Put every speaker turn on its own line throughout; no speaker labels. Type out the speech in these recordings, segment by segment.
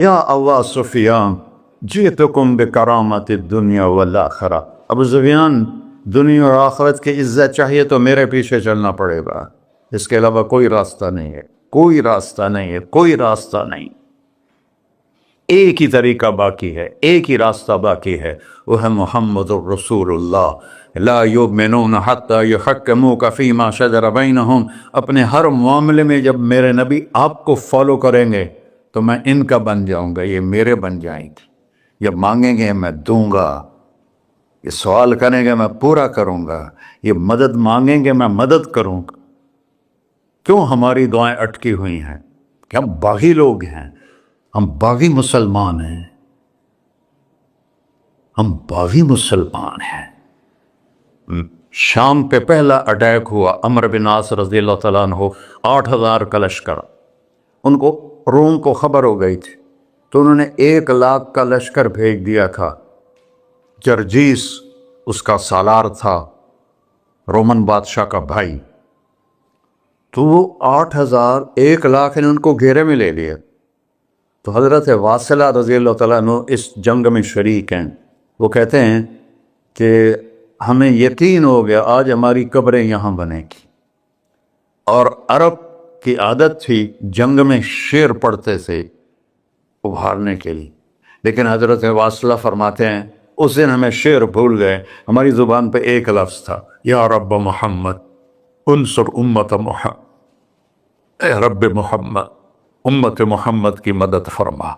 یا ابا سفیان جئتکم بکرامت الدنیا والآخرہ، ابو سفیان دنیا اور آخرت کی عزت چاہیے تو میرے پیچھے چلنا پڑے گا، اس کے علاوہ کوئی راستہ نہیں ہے، کوئی راستہ نہیں ہے، کوئی راستہ نہیں۔ ایک ہی طریقہ باقی ہے، ایک ہی راستہ باقی ہے، وہ ہے محمد الرسول اللہ۔ لا یؤمنون حتی یحکموک فیما شجر بینہم، اپنے ہر معاملے میں جب میرے نبی آپ کو فالو کریں گے تو میں ان کا بن جاؤں گا، یہ میرے بن جائیں گے۔ یہ مانگیں گے میں دوں گا، یہ سوال کریں گے میں پورا کروں گا، یہ مدد مانگیں گے میں مدد کروں گا۔ کیوں ہماری دعائیں اٹکی ہوئی ہیں؟ کہ ہم باغی لوگ ہیں، ہم باغی مسلمان ہیں، ہم باغی مسلمان ہیں۔ شام پہ پہلا اٹیک ہوا، عمرو بن عاص رضی اللہ تعالیٰ عنہ، 8,000 کا لشکر، ان کو روم کو خبر ہو گئی تھی تو انہوں نے 1,00,000 کا لشکر بھیج دیا تھا۔ جرجیس اس کا سالار تھا، رومن بادشاہ کا بھائی، تو وہ 8,000 1,00,000 نے ان کو گھیرے میں لے لیا۔ تو حضرت واصلہ رضی اللہ تعالیٰ عنہ اس جنگ میں شریک ہیں، وہ کہتے ہیں کہ ہمیں یقین ہو گیا آج ہماری قبریں یہاں بنے گی، اور عرب کی عادت تھی جنگ میں شعر پڑھتے تھے ابھارنے کے لیے، لیکن حضرت واصلہ فرماتے ہیں اس دن ہمیں شعر بھول گئے، ہماری زبان پہ ایک لفظ تھا، یا رب محمد انصر امت محمد، اے رب محمد امت محمد کی مدد فرما۔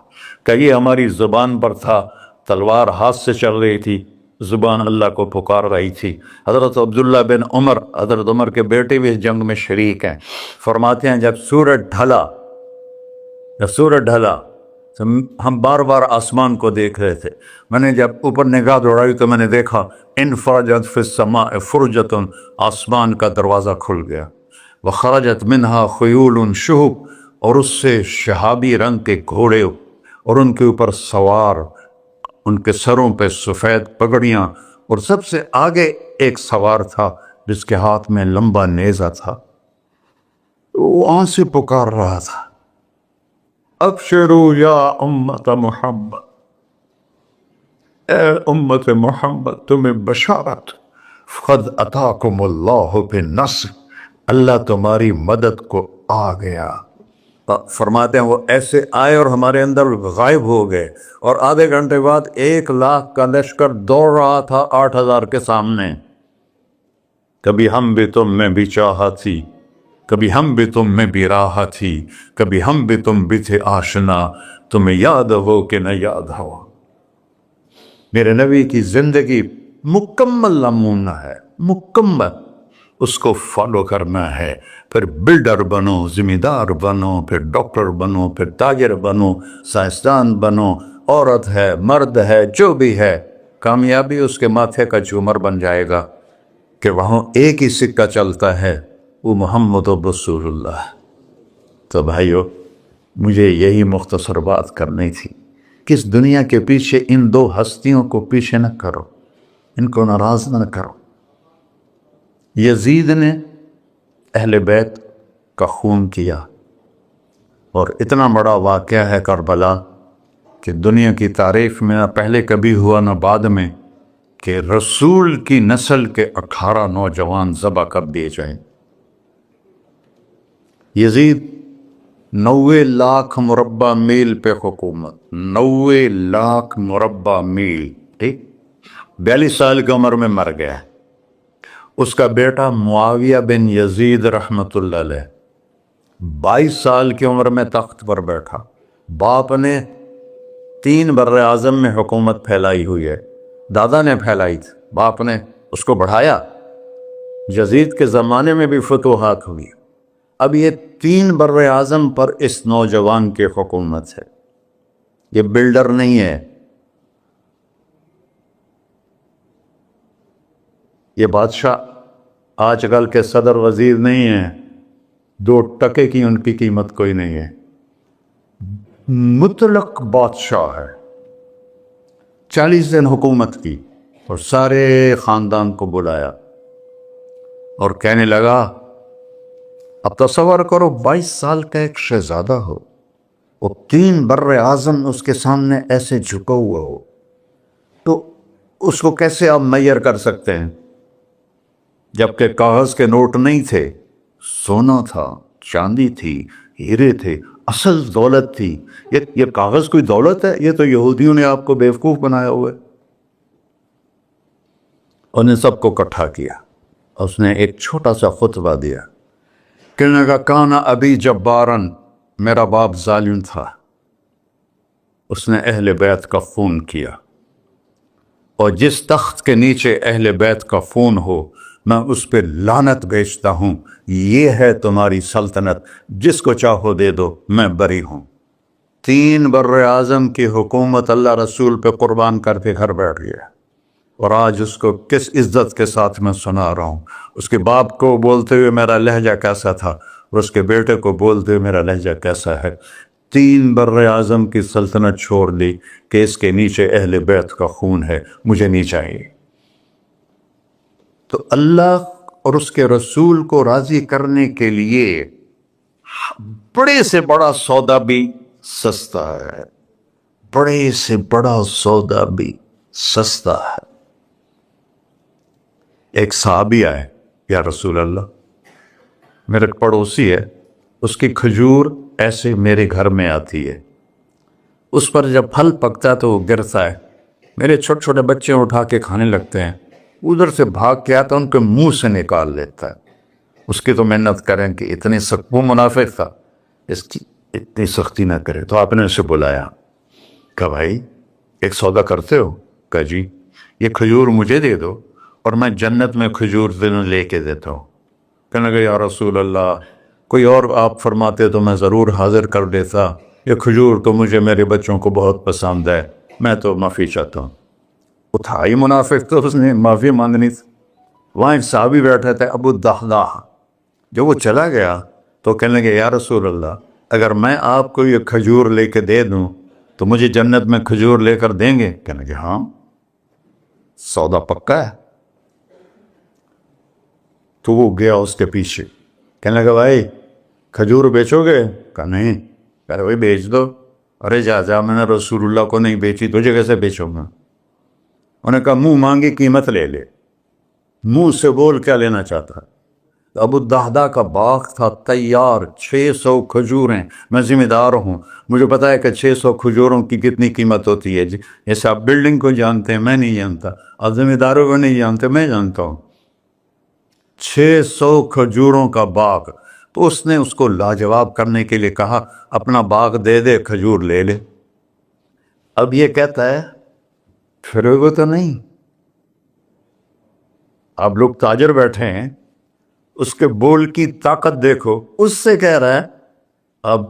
کہ یہ ہماری زبان پر تھا، تلوار ہاتھ سے چل رہی تھی، زبان اللہ کو پکار رہی تھی۔ حضرت عبداللہ بن عمر، حضرت عمر کے بیٹے بھی اس جنگ میں شریک ہیں، فرماتے ہیں جب سورج ڈھلا تو ہم بار بار آسمان کو دیکھ رہے تھے، میں نے جب اوپر نگاہ دوڑائی تو میں نے دیکھا انفرجت فی السماء فرجۃ، آسمان کا دروازہ کھل گیا، وخرجت منہا خیول شہب، اور اس سے شہابی رنگ کے گھوڑے اور ان کے اوپر سوار، ان کے سروں پہ سفید پگڑیاں، اور سب سے آگے ایک سوار تھا جس کے ہاتھ میں لمبا نیزہ تھا، وہ وہاں سے پکار رہا تھا، ابشروا یا امت محمد، اے امت محمد تمہیں بشارت، قد اتاکم اللہ بالنصر، اللہ تمہاری مدد کو آ گیا۔ فرماتے ہیں وہ ایسے آئے اور ہمارے اندر غائب ہو گئے، اور آدھے گھنٹے بعد 1,00,000 کا لشکر دوڑ رہا تھا 8,000 کے سامنے۔ کبھی ہم بھی تم میں بھی چاہت تھی، کبھی ہم بھی تم میں بھی راحت تھی، کبھی ہم بھی تم بھی تھے آشنا، تمہیں یاد ہو کہ نہ یاد ہو۔ میرے نبی کی زندگی مکمل نمونہ ہے، مکمل، اس کو فالو کرنا ہے، پھر بلڈر بنو، ذمہ دار بنو، پھر ڈاکٹر بنو، پھر تاجر بنو، سائنسدان بنو، عورت ہے مرد ہے جو بھی ہے، کامیابی اس کے ماتھے کا جھومر بن جائے گا کہ وہاں ایک ہی سکہ چلتا ہے، وہ محمد رسول اللہ۔ تو بھائیو، مجھے یہی مختصر بات کرنی تھی کہ اس دنیا کے پیچھے ان دو ہستیوں کو پیچھے نہ کرو، ان کو ناراض نہ کرو۔ یزید نے اہل بیت کا خون کیا، اور اتنا بڑا واقعہ ہے کربلا کہ دنیا کی تاریخ میں نہ پہلے کبھی ہوا نہ بعد میں کہ رسول کی نسل کے 18 نوجوان ذبح کر دیے جائیں۔ یزید 90,00,000 مربع میل پہ حکومت، 90,00,000 مربع میل، ٹھیک، 42 سال کی عمر میں مر گیا۔ اس کا بیٹا معاویہ بن یزید رحمۃ اللہ علیہ 22 سال کی عمر میں تخت پر بیٹھا۔ باپ نے 3 بر اعظم میں حکومت پھیلائی ہوئی ہے، دادا نے پھیلائی تھی، باپ نے اس کو بڑھایا۔ یزید کے زمانے میں بھی فتوحات ہوئی، اب یہ 3 بر اعظم پر اس نوجوان کی حکومت ہے۔ یہ بلڈر نہیں ہے، یہ بادشاہ آج کل کے صدر وزیر نہیں ہیں، 2 ٹکے کی ان کی قیمت کوئی نہیں ہے، مطلق بادشاہ ہے۔ 40 دن حکومت کی اور سارے خاندان کو بلایا اور کہنے لگا، اب تصور کرو 22 سال کا ایک شہزادہ ہو، وہ 3 بر اعظم اس کے سامنے ایسے جھکا ہوا ہو تو اس کو کیسے آپ میئر کر سکتے ہیں؟ جبکہ کاغذ کے نوٹ نہیں تھے، سونا تھا، چاندی تھی، ہیرے تھے، اصل دولت تھی۔ یہ کاغذ کوئی دولت ہے؟ یہ تو یہودیوں نے آپ کو بیوقوف بنایا ہوا ہے۔ اور نے سب کو اکٹھا کیا، اس نے ایک چھوٹا سا خطبہ دیا، کہنے لگا کانا ابی جبارن، میرا باپ ظالم تھا، اس نے اہل بیت کا خون کیا، اور جس تخت کے نیچے اہل بیت کا خون ہو میں اس پہ لعنت بھیجتا ہوں، یہ ہے تمہاری سلطنت، جس کو چاہو دے دو، میں بری ہوں۔ 3 بر اعظم کی حکومت اللہ رسول پہ قربان کر کے گھر بیٹھ گیا، اور آج اس کو کس عزت کے ساتھ میں سنا رہا ہوں۔ اس کے باپ کو بولتے ہوئے میرا لہجہ کیسا تھا، اور اس کے بیٹے کو بولتے ہوئے میرا لہجہ کیسا ہے۔ 3 بر اعظم کی سلطنت چھوڑ دی کہ اس کے نیچے اہل بیت کا خون ہے، مجھے نہیں چاہیے۔ تو اللہ اور اس کے رسول کو راضی کرنے کے لیے بڑے سے بڑا سودا بھی سستا ہے، بڑے سے بڑا سودا بھی سستا ہے۔ ایک صحابی آئے، یا رسول اللہ، میرے پڑوسی ہے، اس کی کھجور ایسے میرے گھر میں آتی ہے، اس پر جب پھل پکتا ہے تو وہ گرتا ہے، میرے چھوٹے چھوٹے بچے اٹھا کے کھانے لگتے ہیں، ادھر سے بھاگ کے آتا ان کے منہ سے نکال لیتا ہے۔ اس کی تو محنت کریں کہ اتنی سخت، وہ منافق تھا، اس کی اتنی سختی نہ کرے۔ تو آپ نے اسے بلایا، کہا بھائی ایک سودا کرتے ہو؟ کہا جی، یہ کھجور مجھے دے دو اور میں جنت میں کھجور دن لے کے دیتا ہوں۔ کہنے لگا یا رسول اللہ، کوئی اور آپ فرماتے تو میں ضرور حاضر کر دیتا، یہ کھجور تو مجھے میرے بچوں کو بہت پسند ہے، میں تو معافی چاہتا ہوں۔ اٹھائی منافق تو اس نے معافی مانگنی تھی۔ وہاں ایک صحابی بیٹھے تھے ابو الدحداح، جب وہ چلا گیا تو کہنے لگے یا رسول اللہ، اگر میں آپ کو یہ کھجور لے کے دے دوں تو مجھے جنت میں کھجور لے کر دیں گے؟ کہنے لگے ہاں، سودا پکا ہے۔ تو وہ گیا اس کے پیچھے، کہنے لگا بھائی کھجور بیچو گے؟ کہا نہیں۔ کہہ رہے بھائی بیچ دو۔ ارے جا میں نے رسول اللہ کو نہیں بیچی، تجھے کیسے بیچوں گا؟ انہوں نے کہا منہ مانگی قیمت لے لے۔ منہ سے بول کیا لینا چاہتا ہے؟ ابو الدحداح کا باغ تھا تیار، 600 کھجوریں، میں ذمہ دار ہوں، مجھے پتا ہے کہ 600 کھجوروں کی کتنی قیمت ہوتی ہے۔ جیسے آپ بلڈنگ کو جانتے ہیں، میں نہیں جانتا، آپ ذمہ داروں کو نہیں جانتے، میں جانتا ہوں۔ 600 کھجوروں کا باغ۔ تو اس نے اس کو لاجواب کرنے کے لیے کہا اپنا باغ دے دے، کھجور لے لے۔ اب یہ کہتا ہے پھرے گا تو نہیں؟ آپ لوگ تاجر بیٹھے ہیں، اس کے بول کی طاقت دیکھو، اس سے کہہ رہا ہے اب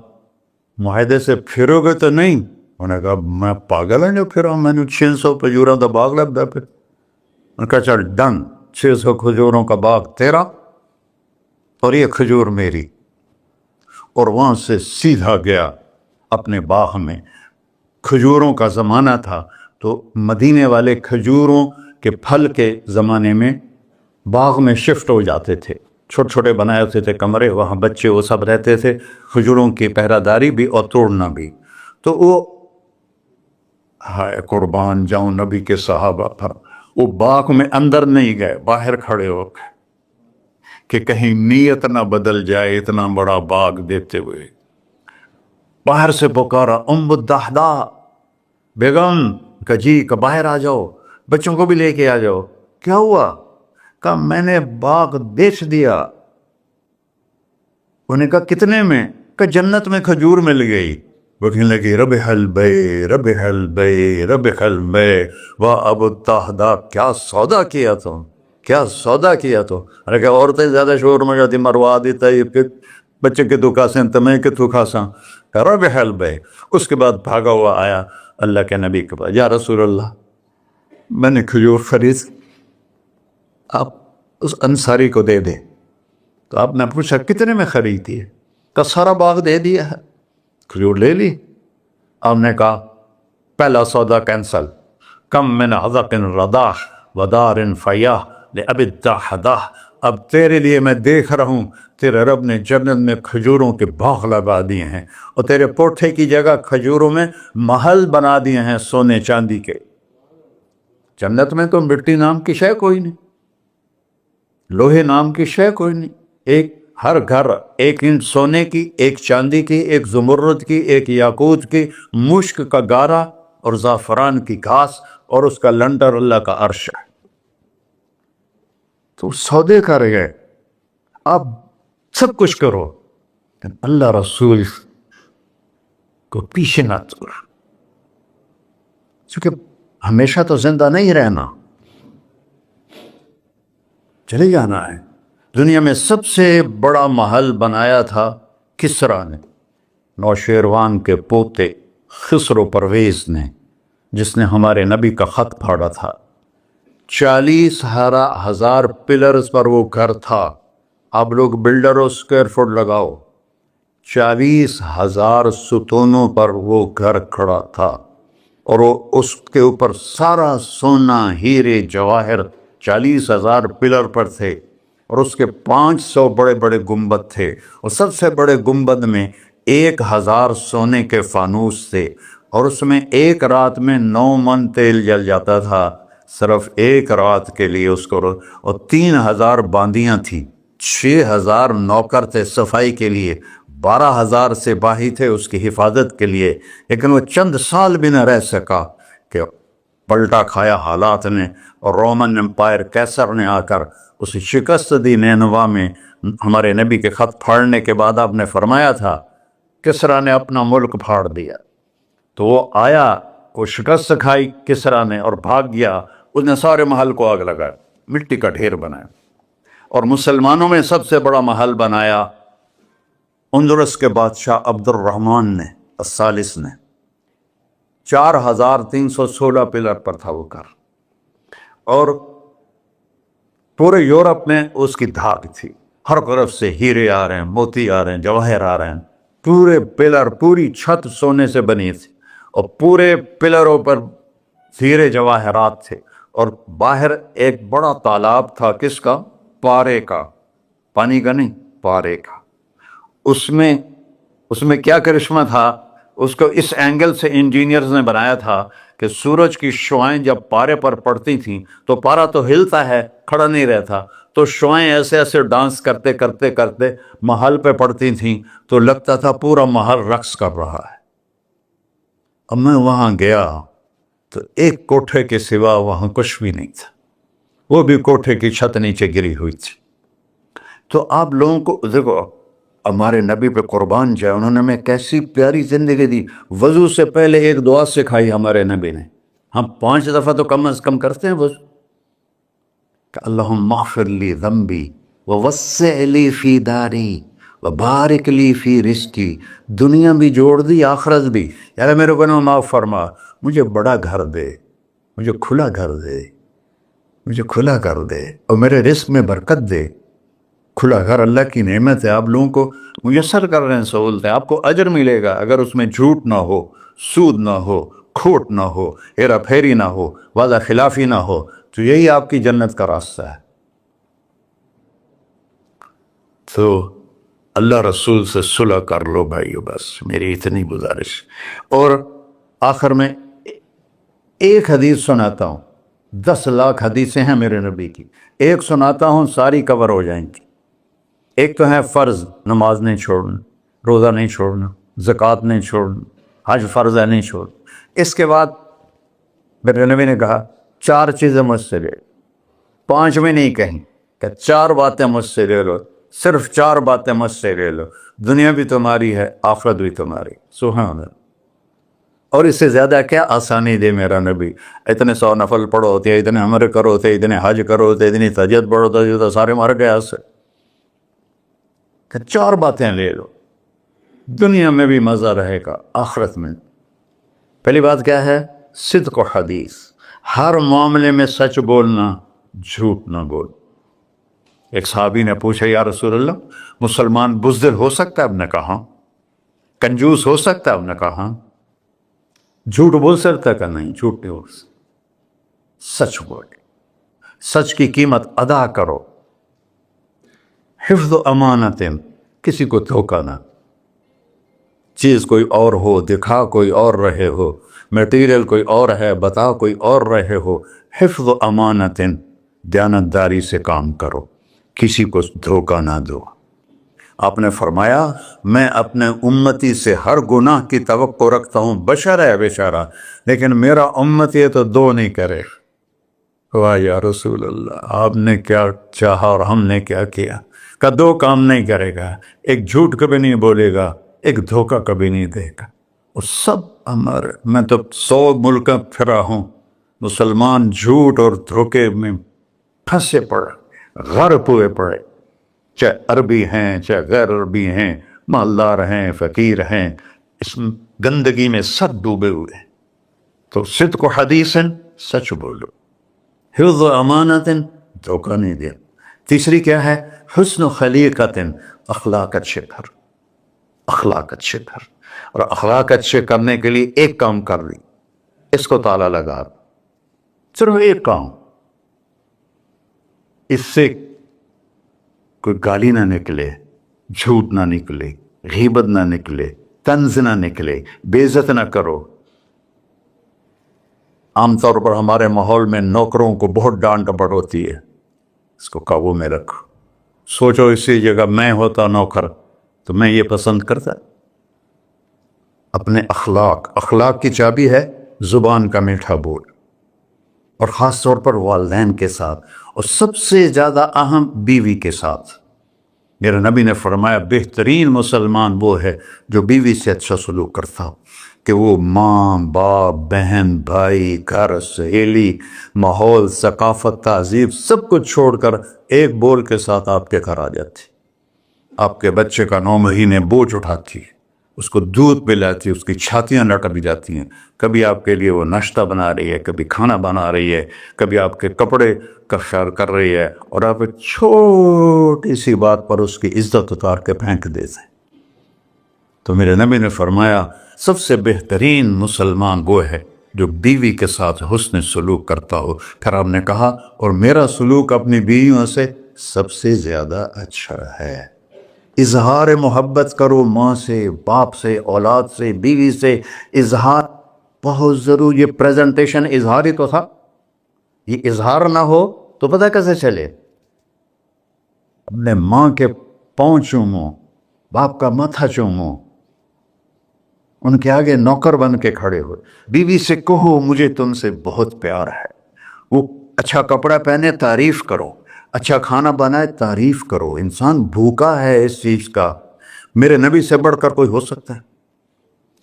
معاہدے سے پھرو گے تو نہیں؟ انہوں نے کہا میں پاگل ہیں جو پھرا، میں نے 600 کھجوروں کا باغ لگ گیا۔ پھر انہوں نے کہا چل ڈن، 600 کھجوروں کا باغ تیرا اور یہ کھجور میری۔ اور وہاں سے سیدھا گیا اپنے باغ میں۔ کھجوروں کا زمانہ تھا تو مدینے والے کھجوروں کے پھل کے زمانے میں باغ میں شفٹ ہو جاتے تھے، چھوٹے چھوٹے بنائے ہوتے تھے کمرے، وہاں بچے وہ سب رہتے تھے، کھجوروں کی پہرہ داری بھی اور توڑنا بھی۔ تو وہ ہائے قربان جاؤں نبی کے صحابہ پر، وہ باغ میں اندر نہیں گئے، باہر کھڑے ہو گئے کہ کہیں نیت نہ بدل جائے، اتنا بڑا باغ دیتے ہوئے۔ باہر سے پکارا ام الدحداح بیگم، کہ جی، کہ باہر آ جاؤ، بچوں کو بھی لے کے آ جاؤ۔ کیا ہوا؟ کہا میں نے باغ بیچ دیا۔ انہوں نے کہا کتنے میں؟ کہ جنت میں کھجور مل گئی۔ وہ کہنے لگی ربح البیع ربح البیع ربح البیع، واہ ابو الدحداح کیا سودا کیا تو، کیا سودا کیا تو۔ ارے کہ عورتیں زیادہ شور میں جاتی مروا دیتا ہے، کہ بچے کے تو کھاسیں تمہیں کہ تو کھاساں، ربح البیع۔ اس کے بعد بھاگا ہوا آیا اللہ کے نبی کے پاس، یا رسول اللہ میں نے کھجور خرید، آپ اس انصاری کو دے دیں۔ تو آپ نے پوچھا کتنے میں خریدی ہے؟ کہ سارا باغ دے دیا ہے، کھجور لے لی۔ آپ نے کہا پہلا سودا کینسل، کم من عذق رداح ودار فیاح لأبی الدحداح اب تیرے لیے میں دیکھ رہا ہوں تیرے رب نے جنت میں کھجوروں کے باغ لگا دیے ہیں اور تیرے پوٹھے کی جگہ کھجوروں میں محل بنا دیے ہیں سونے چاندی کے۔ جنت میں تو مٹی نام کی شے کوئی نہیں، لوہے نام کی شے کوئی نہیں، ایک ہر گھر ایک انچ سونے کی، ایک چاندی کی، ایک زمرد کی، ایک یاقوت کی، مشک کا گارا اور زعفران کی گھاس اور اس کا لنڈر اللہ کا عرش ہے۔ تو سودے کر گئے، آپ سب کچھ کرو لیکن اللہ رسول کو پیچھے نہ چھوڑ، کیونکہ ہمیشہ تو زندہ نہیں رہنا، چلے جانا ہے۔ دنیا میں سب سے بڑا محل بنایا تھا کسریٰ نے، نوشیروان کے پوتے خسرو پرویز نے، جس نے ہمارے نبی کا خط پھاڑا تھا۔ 40,000 پلرز پر وہ گھر تھا۔ آپ لوگ بلڈروں اسکوائر فٹ لگاؤ، 40,000 ستونوں پر وہ گھر کھڑا تھا اور وہ اس کے اوپر سارا سونا ہیرے جواہر 40,000 پلر پر تھے اور اس کے 500 بڑے بڑے گنبد تھے اور سب سے بڑے گنبد میں 1,000 سونے کے فانوس تھے اور اس میں ایک رات میں 9 من تیل جل جاتا تھا، صرف ایک رات کے لیے اس کو، اور 3,000 باندیاں تھیں، 6,000 نوکر تھے صفائی کے لیے، 12,000 سپاہی تھے اس کی حفاظت کے لیے، لیکن وہ چند سال بھی نہ رہ سکا کہ پلٹا کھایا حالات نے، اور رومن امپائر کیسر نے آ کر اسے شکست دی نینوا میں۔ ہمارے نبی کے خط پھاڑنے کے بعد آپ نے فرمایا تھا کسریٰ نے اپنا ملک پھاڑ دیا، تو وہ آیا، وہ شکست کھائی کسریٰ نے اور بھاگ گیا، اس نے سارے محل کو آگ لگایا، مٹی کا ڈھیر بنایا، اور مسلمانوں میں سب سے بڑا محل بنایا اندلس کے بادشاہ عبد الرحمن نے الثالث نے، 4,316 پلر پر تھا وہ گھر، اور پورے یورپ میں اس کی دھاک تھی، ہر طرف سے ہیرے آ رہے ہیں، موتی آ رہے ہیں، جواہر آ رہے ہیں، پورے پلر، پوری چھت سونے سے بنی تھی اور پورے پلروں پر ہیرے جواہرات تھے، اور باہر ایک بڑا تالاب تھا، کس کا؟ پارے کا، پانی کا نہیں، پارے کا۔ اس میں کیا کرشمہ تھا، اس کو اس اینگل سے انجینئرز نے بنایا تھا کہ سورج کی شعائیں جب پارے پر پڑتی تھیں تو پارا تو ہلتا ہے، کھڑا نہیں رہتا، تو شعائیں ایسے ایسے ڈانس کرتے کرتے کرتے محل پہ پڑتی تھیں تو لگتا تھا پورا محل رقص کر رہا ہے۔ اب میں وہاں گیا تو ایک کوٹھے کے سوا وہاں کچھ بھی نہیں تھا، وہ بھی کوٹھے کی چھت نیچے گری ہوئی تھی۔ تو آپ لوگوں کو دیکھو، ہمارے نبی پہ قربان جائے، انہوں نے ہمیں کیسی پیاری زندگی دی۔ وضو سے پہلے ایک دعا سکھائی ہمارے نبی نے، ہم 5 دفعہ تو کم از کم کرتے ہیں وضو، کہ اللہم اغفر لی ذنبی ووسع لی فی داری وبارک لی فی رزقی، دنیا بھی جوڑ دی آخرت بھی، یار میرے گناہ معاف فرما، مجھے بڑا گھر دے، مجھے کھلا گھر دے، مجھے کھلا کر دے، اور میرے رزق میں برکت دے۔ کھلا گھر اللہ کی نعمت ہے، آپ لوگوں کو میسر کر رہے ہیں سہولتیں، آپ کو اجر ملے گا اگر اس میں جھوٹ نہ ہو، سود نہ ہو، کھوٹ نہ ہو، ہیرا پھیری نہ ہو، وعدہ خلافی نہ ہو، تو یہی آپ کی جنت کا راستہ ہے۔ تو اللہ رسول سے صلح کر لو بھائیو، بس میری اتنی گزارش۔ اور آخر میں ایک حدیث سناتا ہوں، 10 لاکھ حدیثیں ہیں میرے نبی کی، ایک سناتا ہوں، ساری کور ہو جائیں گی۔ ایک تو ہے فرض، نماز نہیں چھوڑنا، روزہ نہیں چھوڑنا، زکوٰۃ نہیں چھوڑنا، حج فرض ہے نہیں چھوڑنا۔ اس کے بعد میرے نبی نے کہا 4 چیزیں مجھ سے لے لو، 5 میں نہیں کہیں، کہ 4 باتیں مجھ سے لے لو، صرف 4 باتیں مجھ سے لے لو، دنیا بھی تمہاری ہے، آخرت بھی تمہاری۔ سبحان اللہ۔ اور اس سے زیادہ کیا آسانی دے میرا نبی، اتنے 100 نفل پڑھو ہوتے، اتنے عمرے کرو ہوتے، اتنے حج کرو ہوتے، اتنی تہجد پڑھو ہوتے، تو سارے مر گئے آج سے۔ کہ 4 باتیں لے لو، دنیا میں بھی مزہ رہے گا، آخرت میں۔ پہلی بات کیا ہے؟ صدق و حدیث، ہر معاملے میں سچ بولنا، جھوٹ نہ بول۔ ایک صحابی نے پوچھا یا رسول اللہ، مسلمان بزدل ہو سکتا ہے؟ اب نے کہا، کنجوس ہو سکتا ہے؟ اب نے کہا، جھوٹ بول سکتا ہے؟ کہ نہیں، جھوٹ نہیں بول سکتا، سچ بول، سچ کی قیمت ادا کرو۔ حفظ امانت، کسی کو دھوکا نہ، چیز کوئی اور ہو، دکھا کوئی اور رہے ہو، میٹیریل کوئی اور ہے، بتا کوئی اور رہے ہو، حفظ امانت، دیانتداری سے کام کرو، کسی کو دھوکا نہ دو۔ آپ نے فرمایا میں اپنے امتی سے ہر گناہ کی توقع رکھتا ہوں، بشر ہے بیچارہ، لیکن میرا امتی تو دو نہیں کرے۔ واہ یا رسول اللہ، آپ نے کیا چاہا اور ہم نے کیا کیا، کہ دو کام نہیں کرے گا، ایک جھوٹ کبھی نہیں بولے گا، ایک دھوکہ کبھی نہیں دے گا۔ اور سب ہمارے، میں تو 100 ملک پھرا ہوں، مسلمان جھوٹ اور دھوکے میں پھنسے پڑے، غرق ہوئے پڑے، چاہے عربی ہیں چاہے غیر عربی ہیں، مالدار ہیں فقیر ہیں، اس گندگی میں سب ڈوبے ہوئے ہیں۔ تو صدق و حدیث، سچ بولو، حفظ امانت، دھوکہ نہیں دیا۔ تیسری کیا ہے؟ حسن خلیقت، اخلاق اچھے کر، اخلاق اچھے کر۔ اور اخلاق اچھے کرنے کے لیے ایک کام کر لی، اس کو تالا لگا، صرف ایک کام، اس سے کوئی گالی نہ نکلے، جھوٹ نہ نکلے، غیبت نہ نکلے، طنز نہ نکلے، بے عزت نہ کرو۔ عام طور پر ہمارے ماحول میں نوکروں کو بہت ڈانٹ ڈپٹ ہوتی ہے، اس کو قابو میں رکھو۔ سوچو اسی جگہ میں ہوتا نوکر تو میں یہ پسند کرتا۔ اپنے اخلاق کی چابی ہے زبان کا میٹھا بول، اور خاص طور پر والدین کے ساتھ، اور سب سے زیادہ اہم بیوی کے ساتھ۔ میرے نبی نے فرمایا بہترین مسلمان وہ ہے جو بیوی سے اچھا سلوک کرتا ہو، کہ وہ ماں باپ بہن بھائی گھر سہیلی ماحول ثقافت تہذیب سب کچھ چھوڑ کر ایک بول کے ساتھ آپ کے گھر آ جاتی، آپ کے بچے کا 9 مہینے بوجھ اٹھاتی، اس کو دودھ پلاتی، اس کی چھاتیاں لٹک جاتی ہیں، کبھی آپ کے لیے وہ ناشتہ بنا رہی ہے، کبھی کھانا بنا رہی ہے، کبھی آپ کے کپڑے کا خیال کر رہی ہے، اور آپ ایک چھوٹی سی بات پر اس کی عزت اتار کے پھینک دیتے ہیں۔ تو میرے نبی نے فرمایا سب سے بہترین مسلمان وہ ہے جو بیوی کے ساتھ حسن سلوک کرتا ہو۔ پھر آپ نے کہا اور میرا سلوک اپنی بیویوں سے سب سے زیادہ اچھا ہے۔ اظہار محبت کرو، ماں سے باپ سے اولاد سے بیوی سے، اظہار بہت ضروری۔ یہ پریزنٹیشن اظہار ہی تو تھا، یہ اظہار نہ ہو تو پتہ کیسے چلے؟ اپنے ماں کے پاؤں چومو، باپ کا ماتھا چومو، ان کے آگے نوکر بن کے کھڑے ہو، بیوی سے کہو مجھے تم سے بہت پیار ہے، وہ اچھا کپڑا پہنے تعریف کرو، اچھا کھانا بنائے تعریف کرو۔ انسان بھوکا ہے اس چیز کا، میرے نبی سے بڑھ کر کوئی ہو سکتا ہے؟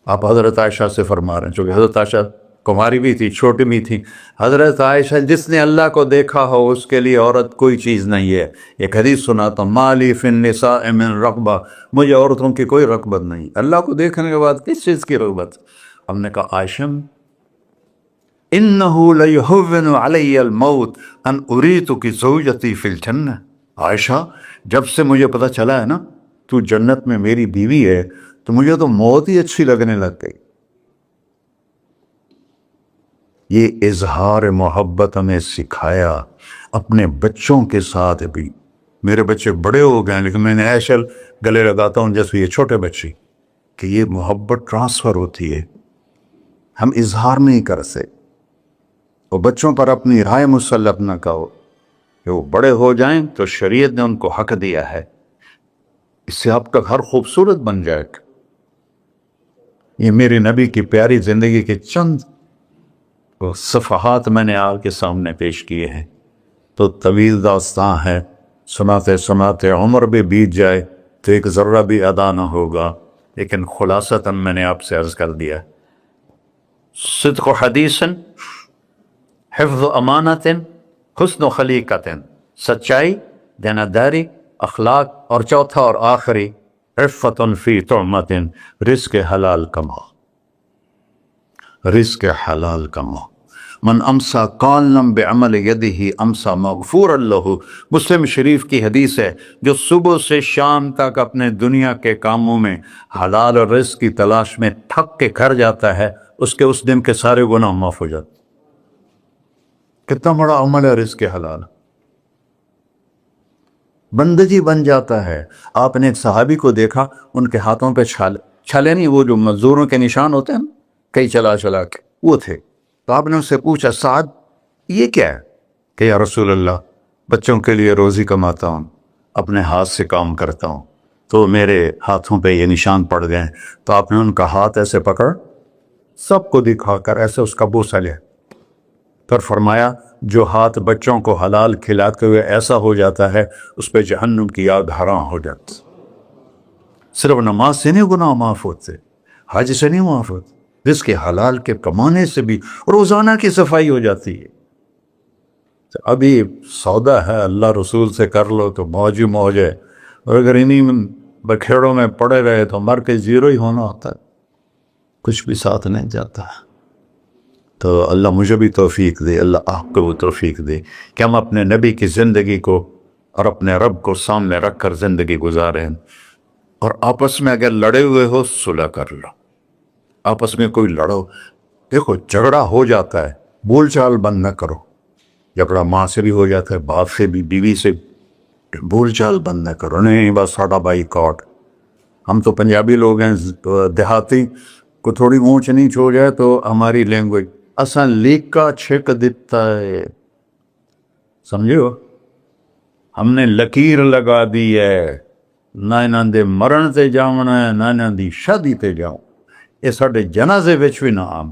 آپ حضرت عائشہ سے فرما رہے ہیں، چونکہ حضرت عائشہ کماری بھی تھی، چھوٹی بھی تھی۔ حضرت عائشہ جس نے اللہ کو دیکھا ہو اس کے لیے عورت کوئی چیز نہیں ہے۔ ایک حدیث سناتا ہوں، مالی فی النساء من رغبہ، مجھے عورتوں کی کوئی رغبت نہیں، اللہ کو دیکھنے کے بعد کس چیز کی رغبت؟ ہم نے کہا عائشہ انہ لیہون علی الموت ان اریتک زوجتی فی الجنہ، عائشہ جب سے مجھے پتہ چلا ہے نا تو جنت میں میری بیوی ہے تو مجھے تو موت ہی اچھی لگنے لگ گئی۔ یہ اظہار محبت ہمیں سکھایا اپنے بچوں کے ساتھ بھی۔ میرے بچے بڑے ہو گئے لیکن میں نے ایسے گلے لگاتا ہوں جیسے یہ چھوٹے بچے، کہ یہ محبت ٹرانسفر ہوتی ہے، ہم اظہار نہیں کر سکتے۔ اور بچوں پر اپنی رائے مسلط نہ کہو، کہ وہ بڑے ہو جائیں تو شریعت نے ان کو حق دیا ہے، اس سے آپ کا گھر خوبصورت بن جائے گا۔ یہ میرے نبی کی پیاری زندگی کے چند صفحات میں نے آپ کے سامنے پیش کیے ہیں، تو طویل داستان ہے، سناتے سناتے عمر بھی بیت جائے تو ایک ذرہ بھی ادا نہ ہوگا، لیکن خلاصتاً میں نے آپ سے عرض کر دیا، صدق و حدیث، حفظ و امانت، حسن و خلیقت، سچائی، دیانتداری، اخلاق، اور چوتھا اور آخری عفت فی طعمت، رزق حلال کماؤ، رزق حلال کماؤ۔ من امسا قالنا بعمل یدہ امسا مغفورا لہ، مسلم شریف کی حدیث ہے، جو صبح سے شام تک اپنے دنیا کے کاموں میں حلال اور رزق کی تلاش میں تھک کے گھر جاتا ہے، اس کے اس دن کے سارے گناہ معاف ہو جاتے۔ کتنا بڑا عمل ہے رزق حلال۔ بندگی بن جاتا ہے۔ آپ نے ایک صحابی کو دیکھا، ان کے ہاتھوں پہ چھالے نہیں، وہ جو مزدوروں کے نشان ہوتے ہیں نا، کئی چلا چلا کے، وہ تھے۔ تو آپ نے اس سے پوچھا، سعد یہ کیا ہے؟ کہ یا رسول اللہ، بچوں کے لیے روزی کماتا ہوں، اپنے ہاتھ سے کام کرتا ہوں، تو میرے ہاتھوں پہ یہ نشان پڑ گئے۔ تو آپ نے ان کا ہاتھ ایسے پکڑ، سب کو دکھا کر ایسے اس کا بوسہ لیا، پھر فرمایا جو ہاتھ بچوں کو حلال کھلاتے ہوئے ایسا ہو جاتا ہے، اس پہ جہنم کی آگ حرام ہو جاتی۔ صرف نماز سے نہیں گناہ معاف ہوتے، حج سے نہیں معاف ہوتے، رزق کے حلال کے کمانے سے بھی روزانہ کی صفائی ہو جاتی ہے۔ ابھی سودا ہے اللہ رسول سے کر لو تو موج ہی موج ہے، اور اگر انہیں بکھیڑوں میں پڑے رہے تو مر کے زیرو ہی ہونا ہوتا ہے، کچھ بھی ساتھ نہیں جاتا۔ تو اللہ مجھے بھی توفیق دے، اللہ آپ کو بھی توفیق دے کہ ہم اپنے نبی کی زندگی کو اور اپنے رب کو سامنے رکھ کر زندگی گزاریں، اور آپس میں اگر لڑے ہوئے ہو صلح کر لو، آپس میں کوئی لڑو، دیکھو جھگڑا ہو جاتا ہے، بول چال بند نہ کرو، جھگڑا ماں سے بھی ہو جاتا ہے، باپ سے بھی، بیوی سے، بول چال بند نہ کرو، نہیں بس ساڈا بائی کاٹ۔ ہم تو پنجابی لوگ ہیں، دیہاتی کو تھوڑی اونچ نیچ ہو جائے تو ہماری لینگویج اساں لیکا چھک دیتا ہے، سمجھو، ہم نے لکیر لگا دی ہے، نہ انہاں دے مرن تے جاؤنا ہے، نہ انہاں دی شادی تے جاؤ، یہ ساڈے جنازے وچ بھی نہ آم۔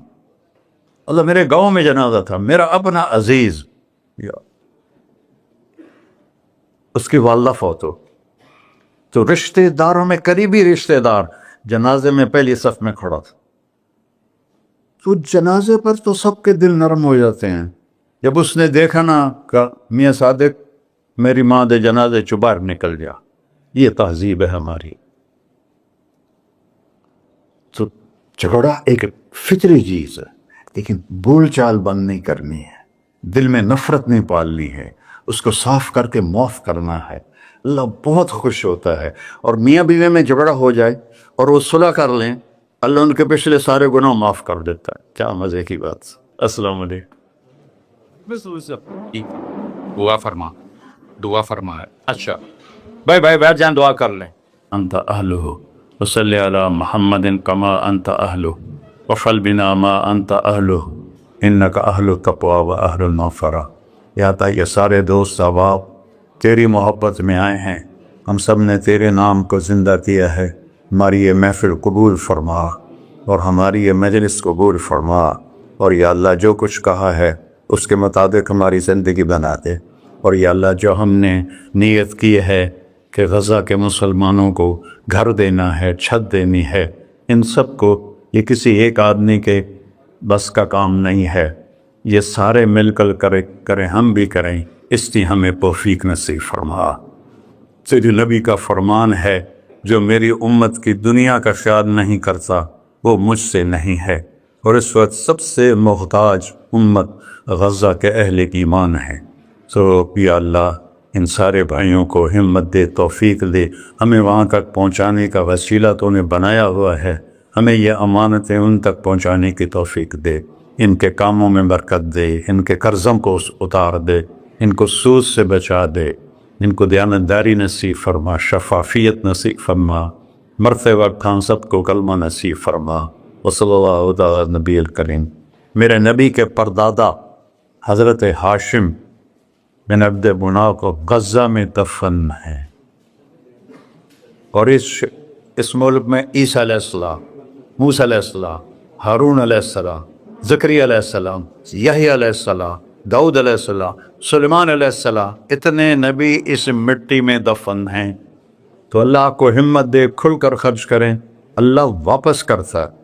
اللہ میرے گاؤں میں جنازہ تھا، میرا اپنا عزیز، اس کی والدہ فوت ہو، تو رشتہ داروں میں قریبی رشتہ دار جنازے میں پہلی صف میں کھڑا تھا، تو جنازے پر تو سب کے دل نرم ہو جاتے ہیں۔ جب اس نے دیکھا نا کہ میاں صادق میری ماں دے جنازے چوں باہر نکل جا، یہ تہذیب ہے ہماری۔ تو جھگڑا ایک فطری چیز ہے، لیکن بول چال بند نہیں کرنی ہے، دل میں نفرت نہیں پالنی ہے، اس کو صاف کر کے معاف کرنا ہے۔ اللہ بہت خوش ہوتا ہے، اور میاں بیوی میں جھگڑا ہو جائے اور وہ صلح کر لیں، اللہ ان کے پچھلے سارے گناہ معاف کر دیتا ہے۔ کیا مزے کی بات۔ السلام علیکم۔
دعا فرما ہے۔
اچھا بھائی بیٹھ جائیں، دعا کر لیں۔ انت اہلہ وصلی علی محمد کما انت اہلہ وفعل بنا ما انت اہلہ انک اہل التقوی و اہل المغفرہ۔ یا تا یہ سارے دوست احباب تیری محبت میں آئے ہیں، ہم سب نے تیرے نام کو زندہ کیا ہے، ہماری یہ محفل قبول فرما اور ہماری یہ مجلس قبول فرما، اور یا اللہ جو کچھ کہا ہے اس کے مطابق ہماری زندگی بنا دے، اور یا اللہ جو ہم نے نیت کی ہے کہ غزہ کے مسلمانوں کو گھر دینا ہے، چھت دینی ہے، ان سب کو، یہ کسی ایک آدمی کے بس کا کام نہیں ہے، یہ سارے مل کر کریں، ہم بھی کریں، اس لیے ہمیں توفیق نصیب فرما۔ تیری نبی کا فرمان ہے جو میری امت کی دنیا کا خیال نہیں کرتا وہ مجھ سے نہیں ہے، اور اس وقت سب سے محتاج امت غزہ کے اہل ایمان ہے۔ تو یا اللہ ان سارے بھائیوں کو ہمت دے، توفیق دے، ہمیں وہاں تک پہنچانے کا وسیلہ تو نے بنایا ہوا ہے، ہمیں یہ امانتیں ان تک پہنچانے کی توفیق دے، ان کے کاموں میں برکت دے، ان کے قرضوں کو اتار دے، ان کو سود سے بچا دے، ان کو دیانتداری نصیب فرما، شفافیت نصیب فرما، مرتے وقت ہم سب کو کلمہ نصیب فرما۔ وصلی اللہ تعالی نبی الکریم۔ میرے نبی کے پردادا حضرت ہاشم بن عبد مناف کو غزہ میں دفن ہے، اور اس ملک میں عیسیٰ علیہ السلام، موسیٰ علیہ السلام، ہارون علیہ السلام، زکریا علیہ السلام، یحییٰ علیہ السلام، داؤد علیہ السلام، سلیمان علیہ السلام، اتنے نبی اس مٹی میں دفن ہیں۔ تو اللہ کو ہمت دے، کھل کر خرچ کریں، اللہ واپس کرتا ہے۔